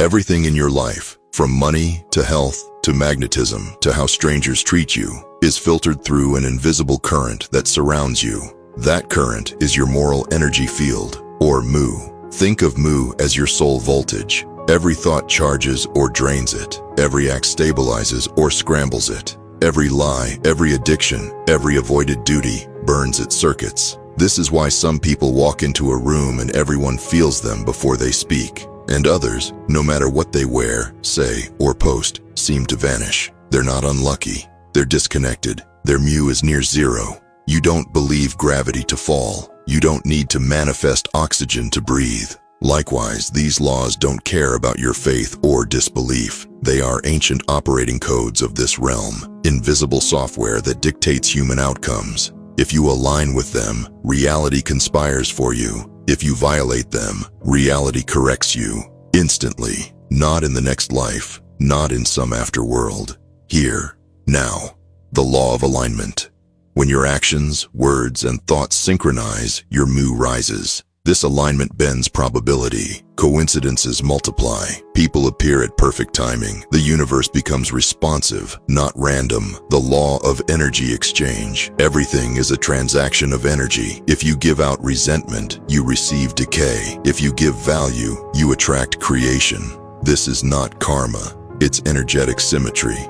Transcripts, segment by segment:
Everything in your life, from money to health to magnetism to how strangers treat you, is filtered through an invisible current that surrounds you. That current is your moral energy field, or mu. Think of mu as your soul voltage. Every thought charges or drains it. Every act stabilizes or scrambles it. Every lie, every addiction, every avoided duty burns its circuits. This is why some people walk into a room and everyone feels them before they speak. And others, no matter what they wear, say, or post, seem to vanish. They're not unlucky. They're disconnected. Their mu is near zero. You don't believe gravity to fall. You don't need to manifest oxygen to breathe. Likewise, these laws don't care about your faith or disbelief. They are ancient operating codes of this realm, invisible software that dictates human outcomes. If you align with them, reality conspires for you. If you violate them, reality corrects you instantly. Not in the next life, not in some afterworld. Here, now. The law of alignment. When your actions, words, and thoughts synchronize, your mu rises. This alignment bends probability. Coincidences multiply. People appear at perfect timing. The universe becomes responsive, not random. The law of energy exchange. Everything is a transaction of energy. If you give out resentment, you receive decay. If you give value, you attract creation. This is not karma. It's energetic symmetry.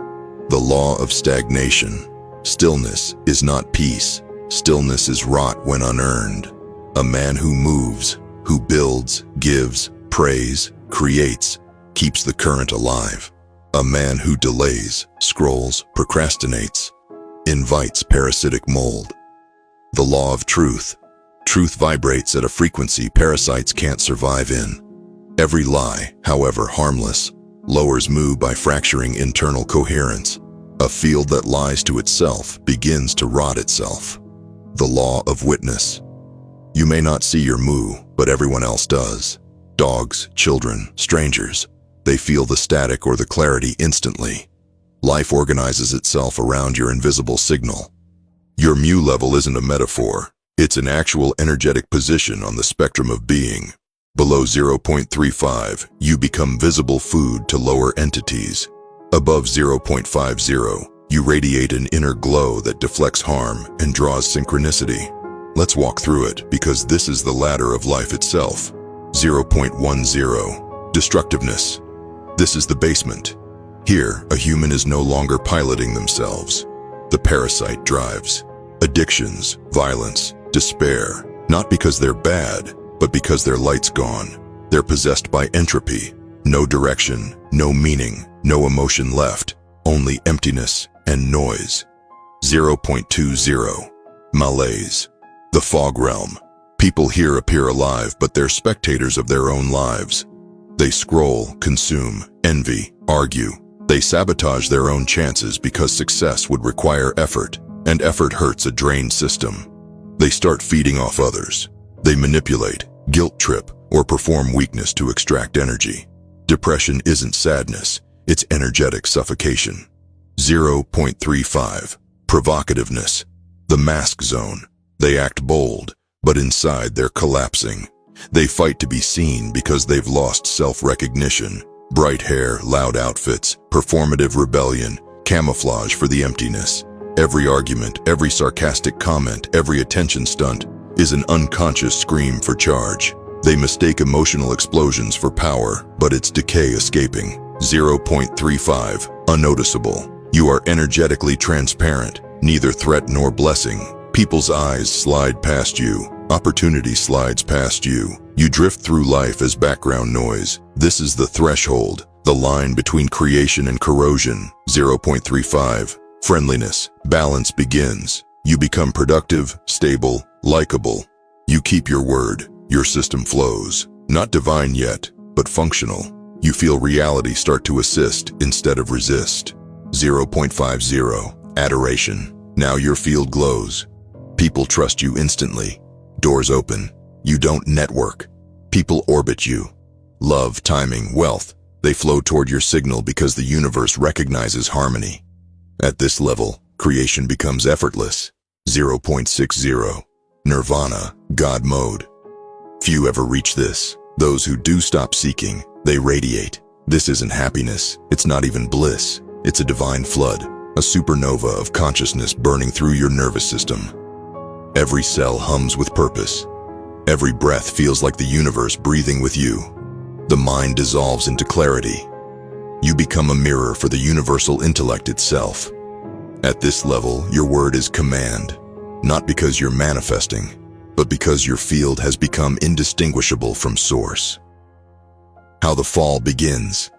The law of stagnation. Stillness is not peace. Stillness is rot when unearned. A man who moves, who builds, gives, prays, creates, keeps the current alive. A man who delays, scrolls, procrastinates, invites parasitic mold. The law of truth. Truth vibrates at a frequency parasites can't survive in. Every lie, however harmless, lowers mu by fracturing internal coherence. A field that lies to itself begins to rot itself. The law of witness. You may not see your mu, but everyone else does. Dogs, children, strangers. They feel the static or the clarity instantly. Life organizes itself around your invisible signal. Your mu level isn't a metaphor. It's an actual energetic position on the spectrum of being. Below 0.35, you become visible food to lower entities. Above 0.50, you radiate an inner glow that deflects harm and draws synchronicity. Let's walk through it, because this is the ladder of life itself. 0.10. Destructiveness. This is the basement. Here, a human is no longer piloting themselves. The parasite drives. Addictions, violence, despair. Not because they're bad, but because their light's gone. They're possessed by entropy. No direction, no meaning, no emotion left. Only emptiness and noise. 0.20. Malaise. The fog realm. People here appear alive, but they're spectators of their own lives. They scroll, consume, envy, argue. They sabotage their own chances because success would require effort, and effort hurts a drained system. They start feeding off others. They manipulate, guilt trip, or perform weakness to extract energy. Depression isn't sadness, it's energetic suffocation. 0.35. Provocativeness. The mask zone. They act bold, but inside they're collapsing. They fight to be seen because they've lost self-recognition. Bright hair, loud outfits, performative rebellion, camouflage for the emptiness. Every argument, every sarcastic comment, every attention stunt is an unconscious scream for charge. They mistake emotional explosions for power, but it's decay escaping. 0.35. Unnoticeable. You are energetically transparent, neither threat nor blessing. People's eyes slide past you. Opportunity slides past you. You drift through life as background noise. This is the threshold, the line between creation and corrosion. 0.35. Friendliness. Balance begins. You become productive, stable, likable. You keep your word. Your system flows. Not divine yet, but functional. You feel reality start to assist instead of resist. 0.50. Adoration. Now your field glows. People trust you instantly. Doors open. You don't network. People orbit you. Love, timing, wealth. They flow toward your signal because the universe recognizes harmony. At this level, creation becomes effortless. 0.60. Nirvana, God mode. Few ever reach this. Those who do stop seeking, they radiate. This isn't happiness, it's not even bliss. It's a divine flood, a supernova of consciousness burning through your nervous system. Every cell hums with purpose. Every breath feels like the universe breathing with you. The mind dissolves into clarity. You become a mirror for the universal intellect itself. At this level, your word is command, not because you're manifesting, but because your field has become indistinguishable from source. How the fall begins.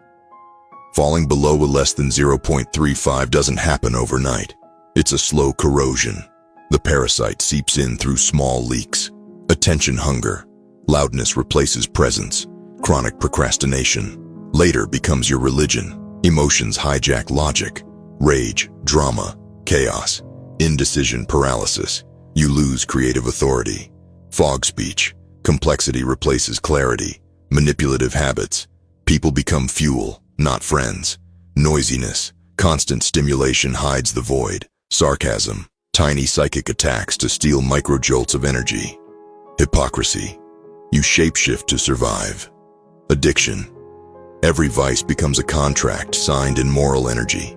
Falling below a less than 0.35 doesn't happen overnight. It's a slow corrosion. The parasite seeps in through small leaks. Attention hunger. Loudness replaces presence. Chronic procrastination later becomes your religion. Emotions hijack logic. Rage, drama, chaos, indecision, paralysis. You lose creative authority. Fog speech. Complexity replaces clarity. Manipulative habits. People become fuel, not friends. Noisiness. Constant stimulation hides the void. Sarcasm. Tiny psychic attacks to steal microjolts of energy. Hypocrisy. You shapeshift to survive. Addiction. Every vice becomes a contract signed in moral energy.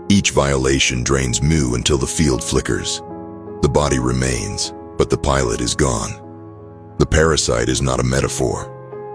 Each violation drains mu until the field flickers. The body remains, but the pilot is gone. The parasite is not a metaphor.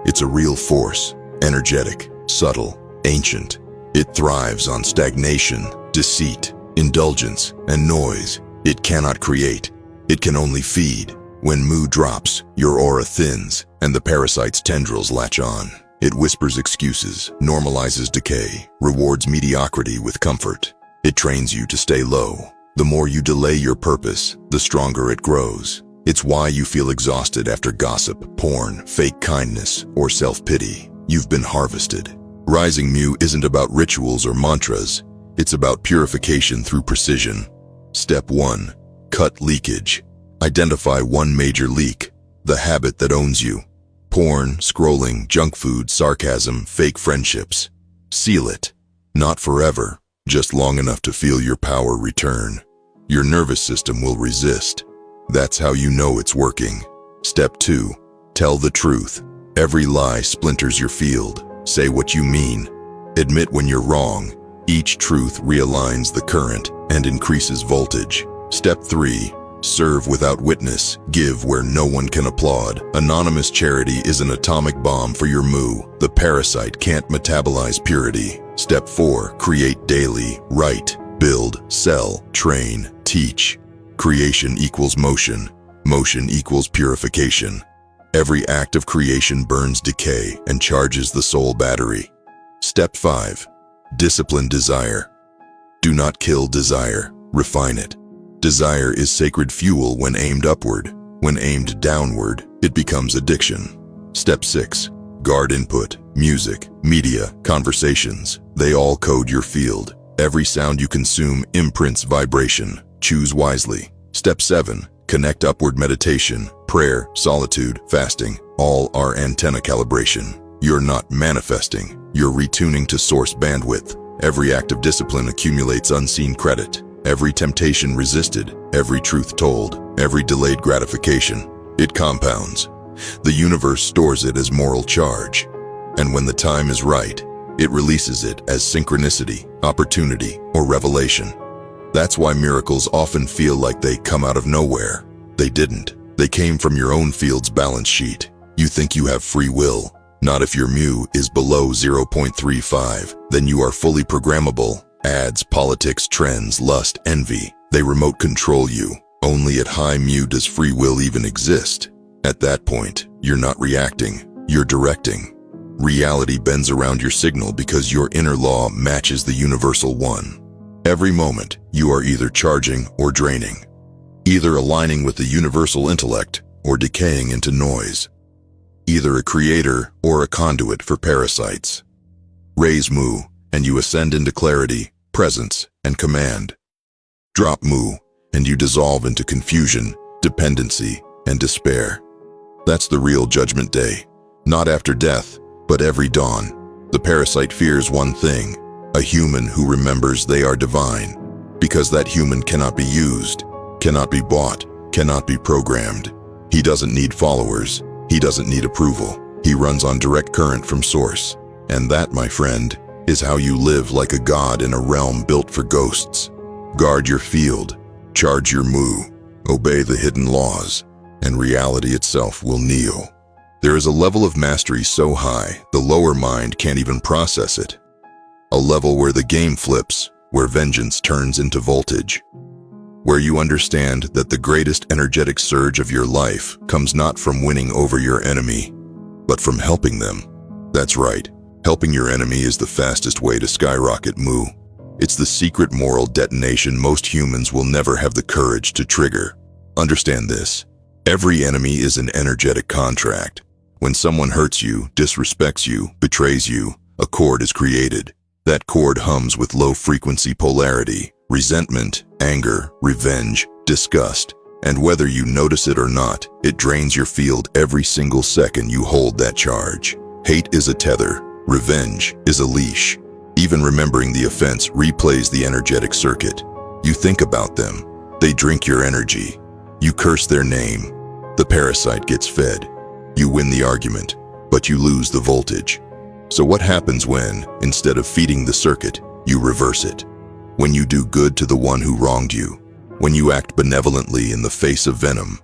It's a real force, energetic, subtle, ancient. It thrives on stagnation, deceit, indulgence, and noise. It cannot create. It can only feed. When mu drops, your aura thins, and the parasite's tendrils latch on. It whispers excuses, normalizes decay, rewards mediocrity with comfort. It trains you to stay low. The more you delay your purpose, the stronger it grows. It's why you feel exhausted after gossip, porn, fake kindness, or self-pity. You've been harvested. Rising mu isn't about rituals or mantras. It's about purification through precision. Step 1. Cut leakage. Identify one major leak, the habit that owns you. Porn, scrolling, junk food, sarcasm, fake friendships. Seal it. Not forever. Just long enough to feel your power return. Your nervous system will resist. That's how you know it's working. Step 2. Tell the truth. Every lie splinters your field. Say what you mean. Admit when you're wrong. Each truth realigns the current and increases voltage. Step 3. Serve without witness. Give where no one can applaud. Anonymous charity is an atomic bomb for your mu. The parasite can't metabolize purity. Step 4. Create daily. Write, build, sell, train, teach. Creation equals motion. Motion equals purification. Every act of creation burns decay and charges the soul battery. Step 5. Discipline desire. Do not kill desire. Refine it. Desire is sacred fuel when aimed upward. When aimed downward, it becomes addiction. Step 6. Guard input. Music, media, conversations. They all code your field. Every sound you consume imprints vibration. Choose wisely. Step 7. Connect upward. Meditation, prayer, solitude, fasting. All are antenna calibration. You're not manifesting. You're retuning to source bandwidth. Every act of discipline accumulates unseen credit. Every temptation resisted, every truth told, every delayed gratification, it compounds. The universe stores it as moral charge. And when the time is right, it releases it as synchronicity, opportunity, or revelation. That's why miracles often feel like they come out of nowhere. They didn't. They came from your own field's balance sheet. You think you have free will. Not if your mu is below 0.35. Then you are fully programmable. Ads, politics, trends, lust, envy, they remote control you. Only at high mu does free will even exist. At that point, you're not reacting, you're directing. Reality bends around your signal because your inner law matches the universal one. Every moment, you are either charging or draining. Either aligning with the universal intellect or decaying into noise. Either a creator or a conduit for parasites. Raise mu, and you ascend into clarity, presence, and command. Drop mu, and you dissolve into confusion, dependency, and despair. That's the real judgment day. Not after death, but every dawn. The parasite fears one thing, a human who remembers they are divine. Because that human cannot be used, cannot be bought, cannot be programmed. He doesn't need followers. He doesn't need approval. He runs on direct current from source. And that, my friend, is how you live like a god in a realm built for ghosts. Guard your field, charge your mu, obey the hidden laws, and reality itself will kneel. There is a level of mastery so high, the lower mind can't even process it. A level where the game flips, where vengeance turns into voltage. Where you understand that the greatest energetic surge of your life comes not from winning over your enemy, but from helping them. That's right, helping your enemy is the fastest way to skyrocket mu. It's the secret moral detonation most humans will never have the courage to trigger. Understand this. Every enemy is an energetic contract. When someone hurts you, disrespects you, betrays you, a chord is created. That chord hums with low-frequency polarity, resentment, anger, revenge, disgust, and whether you notice it or not, it drains your field every single second you hold that charge. Hate is a tether, revenge is a leash. Even remembering the offense replays the energetic circuit. You think about them, they drink your energy. You curse their name, the parasite gets fed. You win the argument, but you lose the voltage. So what happens when, instead of feeding the circuit, you reverse it? When you do good to the one who wronged you, when you act benevolently in the face of venom,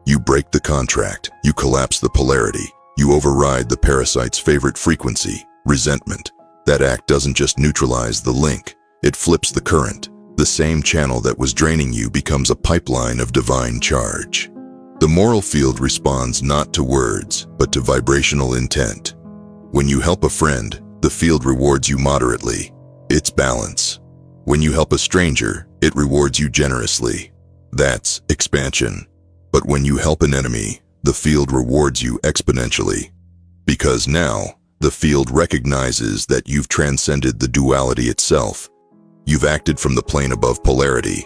you break the contract, you collapse the polarity, you override the parasite's favorite frequency, resentment. That act doesn't just neutralize the link, it flips the current. The same channel that was draining you becomes a pipeline of divine charge. The moral field responds not to words, but to vibrational intent. When you help a friend, the field rewards you moderately. It's balance. When you help a stranger, it rewards you generously. That's expansion. But when you help an enemy, the field rewards you exponentially. Because now, the field recognizes that you've transcended the duality itself. You've acted from the plane above polarity,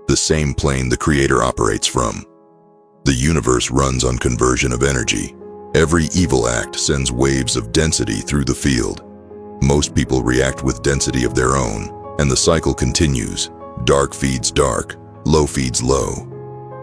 the same plane the Creator operates from. The universe runs on conversion of energy. Every evil act sends waves of density through the field. Most people react with density of their own, and the cycle continues. Dark feeds dark, low feeds low.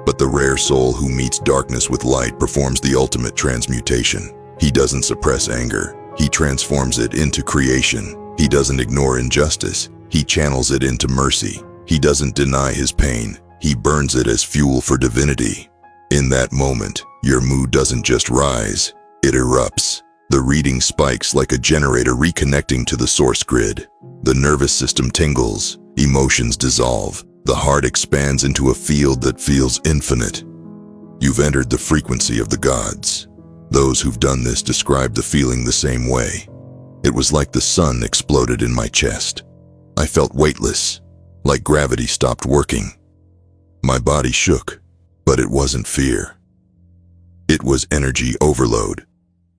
But the rare soul who meets darkness with light performs the ultimate transmutation. He doesn't suppress anger. He transforms it into creation. He doesn't ignore injustice. He channels it into mercy. He doesn't deny his pain. He burns it as fuel for divinity. In that moment, your mood doesn't just rise, it erupts. The reading spikes like a generator reconnecting to the source grid. The nervous system tingles, emotions dissolve. The heart expands into a field that feels infinite. You've entered the frequency of the gods. Those who've done this describe the feeling the same way. It was like the sun exploded in my chest. I felt weightless, like gravity stopped working. My body shook, but it wasn't fear. It was energy overload.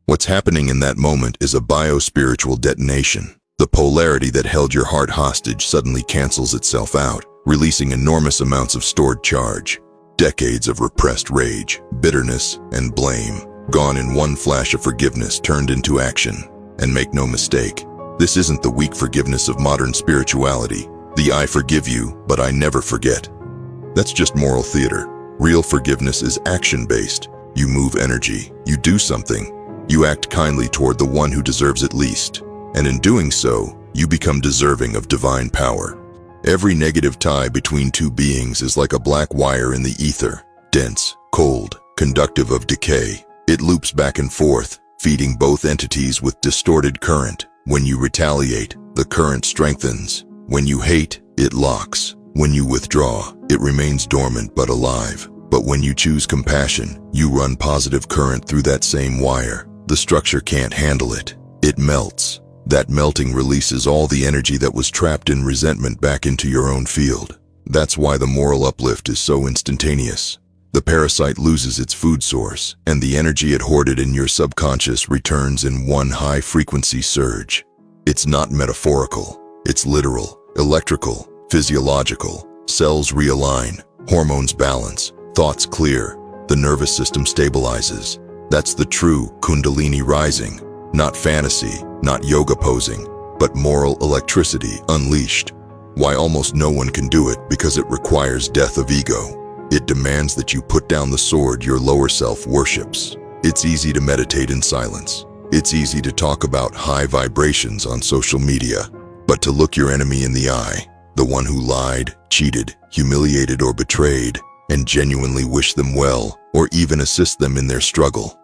What's happening in that moment is a bio-spiritual detonation. The polarity that held your heart hostage suddenly cancels itself out, releasing enormous amounts of stored charge. Decades of repressed rage, bitterness, and blame, gone in one flash of forgiveness turned into action. And make no mistake, this isn't the weak forgiveness of modern spirituality. The I forgive you, but I never forget. That's just moral theater. Real forgiveness is action-based. You move energy, you do something, you act kindly toward the one who deserves it least. And in doing so, you become deserving of divine power. Every negative tie between two beings is like a black wire in the ether, dense, cold, conductive of decay. It loops back and forth, feeding both entities with distorted current. When you retaliate, the current strengthens. When you hate, it locks. When you withdraw, it remains dormant but alive. But when you choose compassion, you run positive current through that same wire. The structure can't handle it. It melts. That melting releases all the energy that was trapped in resentment back into your own field. That's why the moral uplift is so instantaneous. The parasite loses its food source, and the energy it hoarded in your subconscious returns in one high-frequency surge. It's not metaphorical. It's literal, electrical, physiological. Cells realign, hormones balance, thoughts clear, the nervous system stabilizes. That's the true Kundalini rising. Not fantasy, not yoga posing, but moral electricity unleashed. Why almost no one can do it? Because it requires death of ego. It demands that you put down the sword your lower self worships. It's easy to meditate in silence. It's easy to talk about high vibrations on social media, but to look your enemy in the eye, the one who lied, cheated, humiliated, or betrayed, and genuinely wish them well, or even assist them in their struggle,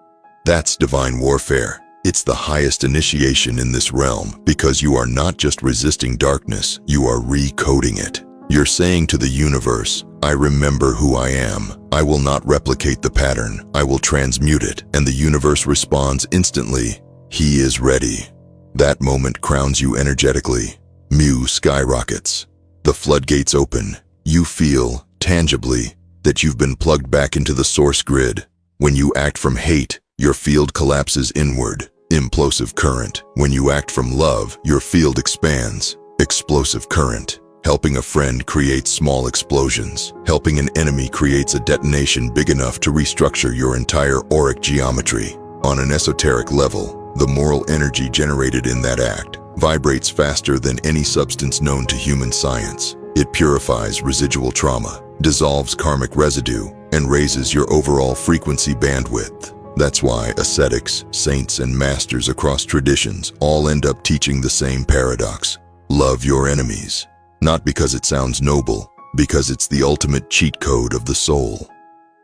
that's divine warfare. It's the highest initiation in this realm because you are not just resisting darkness, you are recoding it. You're saying to the universe, I remember who I am. I will not replicate the pattern. I will transmute it. And the universe responds instantly. He is ready. That moment crowns you energetically. Mu skyrockets. The floodgates open. You feel, tangibly, that you've been plugged back into the source grid. When you act from hate, your field collapses inward. Implosive current. When you act from love, your field expands. Explosive current. Helping a friend creates small explosions. Helping an enemy creates a detonation big enough to restructure your entire auric geometry. On an esoteric level, the moral energy generated in that act vibrates faster than any substance known to human science. It purifies residual trauma, dissolves karmic residue, and raises your overall frequency bandwidth. That's why ascetics, saints, and masters across traditions all end up teaching the same paradox. Love your enemies. Not because it sounds noble, because it's the ultimate cheat code of the soul.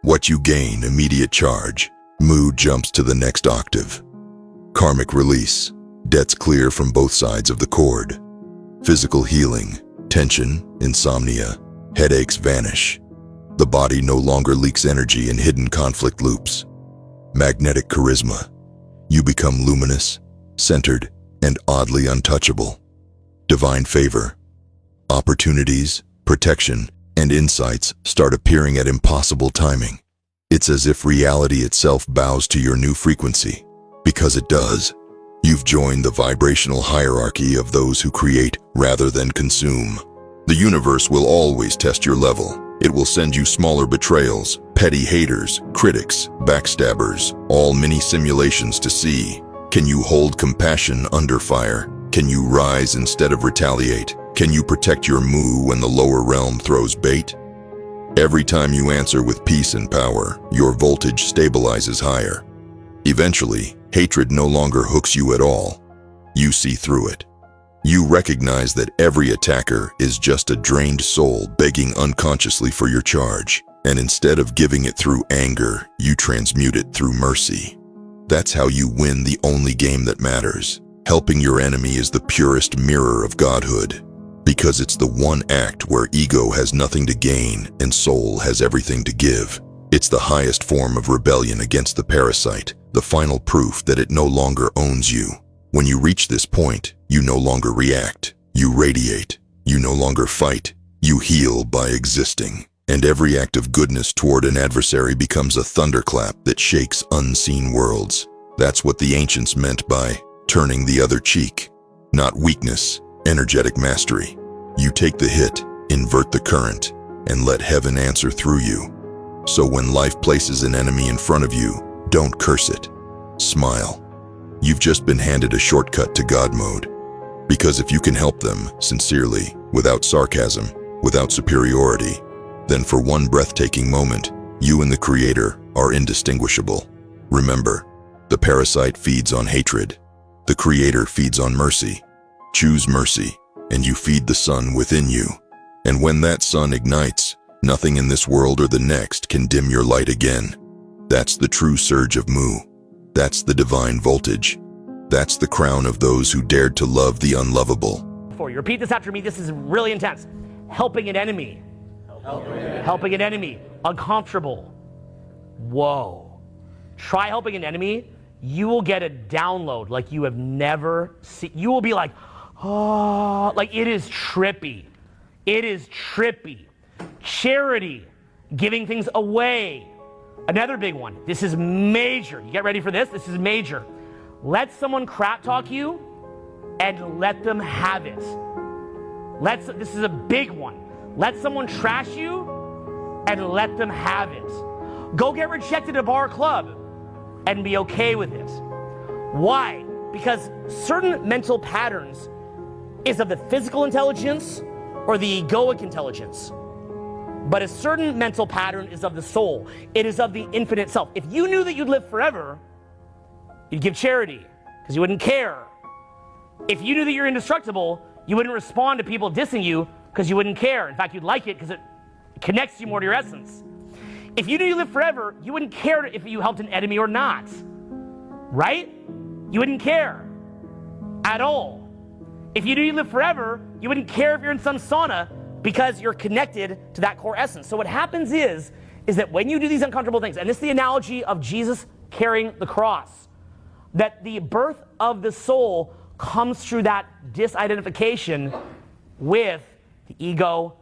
What you gain, immediate charge. Mood jumps to the next octave. Karmic release. Debts clear from both sides of the cord. Physical healing. Tension, insomnia, headaches vanish. The body no longer leaks energy in hidden conflict loops. Magnetic charisma. You become luminous, centered, and oddly untouchable. Divine favor. Opportunities, protection, and insights start appearing at impossible timing. It's as if reality itself bows to your new frequency. Because it does. You've joined the vibrational hierarchy of those who create rather than consume. The universe will always test your level. It will send you smaller betrayals, petty haters, critics, backstabbers, all mini simulations to see. Can you hold compassion under fire? Can you rise instead of retaliate? Can you protect your mu when the lower realm throws bait? Every time you answer with peace and power, your voltage stabilizes higher. Eventually, hatred no longer hooks you at all. You see through it. You recognize that every attacker is just a drained soul begging unconsciously for your charge. And instead of giving it through anger, you transmute it through mercy. That's how you win the only game that matters. Helping your enemy is the purest mirror of godhood. Because it's the one act where ego has nothing to gain and soul has everything to give. It's the highest form of rebellion against the parasite, the final proof that it no longer owns you. When you reach this point, you no longer react, you radiate, you no longer fight, you heal by existing. And every act of goodness toward an adversary becomes a thunderclap that shakes unseen worlds. That's what the ancients meant by turning the other cheek. Not weakness, energetic mastery. You take the hit, invert the current, and let heaven answer through you. So when life places an enemy in front of you, don't curse it. Smile. You've just been handed a shortcut to God mode. Because if you can help them, sincerely, without sarcasm, without superiority, then for one breathtaking moment, you and the Creator are indistinguishable. Remember, the parasite feeds on hatred. The Creator feeds on mercy. Choose mercy, and you feed the sun within you. And when that sun ignites, nothing in this world or the next can dim your light again. That's the true surge of Mu. That's the divine voltage. That's the crown of those who dared to love the unlovable. For you, repeat this after me. This is really intense. Helping an enemy. Helping an enemy. Uncomfortable. Whoa. Try helping an enemy. You will get a download like you have never seen. You will be like, oh, like it is trippy. It is trippy. Charity. Giving things away. Another big one. This is major. You get ready for this? This is major. Let someone crap talk you and let them have it. This is a big one. Let someone trash you and let them have it. Go get rejected at a bar or club and be okay with it. Why? Because certain mental patterns is of the physical intelligence or the egoic intelligence. But a certain mental pattern is of the soul. It is of the infinite self. If you knew that you'd live forever, you'd give charity. because you wouldn't care. If you knew that you're indestructible, you wouldn't respond to people dissing you because you wouldn't care. In fact, you'd like it because it connects you more to your essence. If you knew you lived forever, you wouldn't care if you helped an enemy or not. Right? You wouldn't care at all. If you knew you lived forever, you wouldn't care if you're in some sauna because you're connected to that core essence. So what happens is that when you do these uncomfortable things, and this is the analogy of Jesus carrying the cross, that the birth of the soul comes through that disidentification with the ego